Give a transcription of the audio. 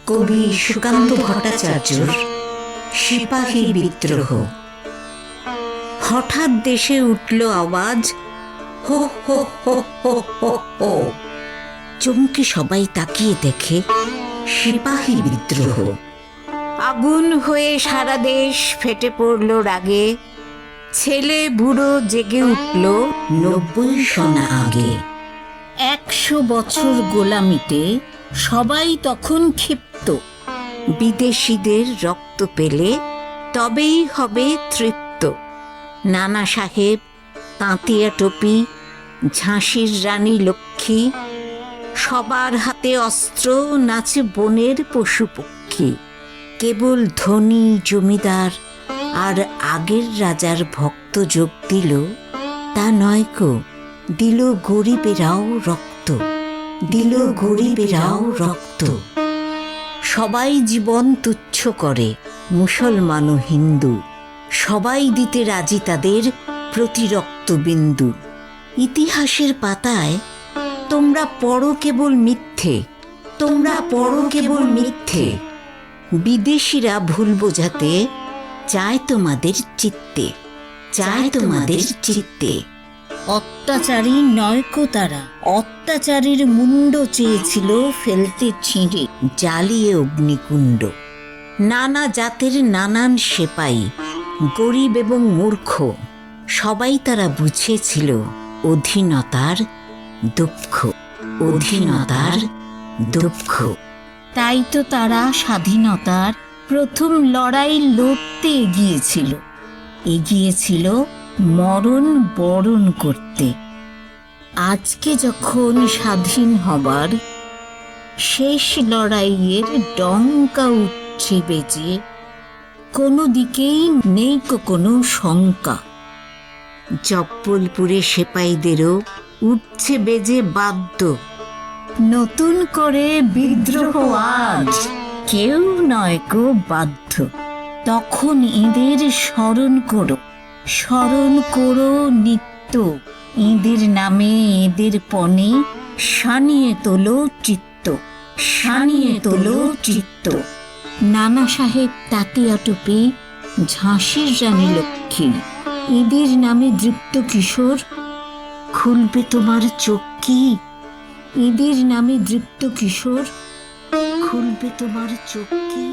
কবি সুকান্ত ভট্টাচার্যর সিপাহী বিদ্রোহ। হঠাৎ দেশে উঠল আওয়াজ, হো হো হো হো হো হো। চমকে সবাই তাকিয়ে দেখে সিপাহী বিদ্রোহ। আগুন হয়ে সারা দেশ ফেটে পড়ল রাগে, ছেলে বুড়ো জেগে উঠল 90 সন আগে। 100 বছর গোলামিতে সবাই তখন ক্ষিপ্ত, বিদেশিদের রক্ত পেলে তবেই হবে তৃপ্ত। নানা সাহেব, তাঁতিয়া টুপি, ঝাঁসির রানী লক্ষ্মী, সবার হাতে অস্ত্র, নাচে বনের পশু পক্ষী। কেবল ধনী জমিদার আর আগের রাজার ভক্ত যোগ দিল, তা নয় কো, দিল গরিবেরাও রক্ত, দিল গরিবেরাও রক্ত। সবাই জীবন তুচ্ছ করে, মুসলমান ও হিন্দু, সবাই দিতে রাজি তাদের প্রতি রক্তবিন্দু। ইতিহাসের পাতায় তোমরা পড়ো কেবল মিথ্যে, তোমরা পড়ো কেবল মিথ্যে। বিদেশিরা ভুল বোঝাতে চায় তোমাদের চিত্তে, চায় তোমাদের চিত্তে। অত্যাচারী নয়কো তারা, অত্যাচারীর মুন্ড চেয়েছিল ফেলতে ছিঁড়ে, জ্বালিয়ে অগ্নিকুণ্ড। নানা জাতের নানান সেপাই, গরিব এবং মূর্খ, সবাই তারা বুঝেছিল অধীনতার দুঃখ, অধীনতার দুঃখ। তাই তো তারা স্বাধীনতার প্রথম লড়াই লড়তে এগিয়েছিল, এগিয়েছিল মরণ বরণ করতে। আজকে যখন স্বাধীন হবার শেষ লড়াইয়ের ডঙ্কা উঠছে বেজে, কোনো দিকেই নেই কোনো শঙ্কা। জব্বলপুরে সেপাইদেরও উঠছে বেজে বাদ্য, নতুন করে বিদ্রোহ আজ, কেউ নয় কো বাধ্য। তখন এদের স্মরণ করো, স্মরণ করো নিত্য, এদের নামে এদের পণে শানিয়ে তোলো চিত্ত, শানিয়ে তোলো চিত্ত। নানা সাহেব, তাঁতিয়া টুপি, ঝাঁসির রানী লক্ষ্মী, এদের নামে দৃপ্ত কিশোর, খুলবে তোমার চোখ কি, এদের নামে দৃপ্ত কিশোর, খুলবে তোমার চোখ কি।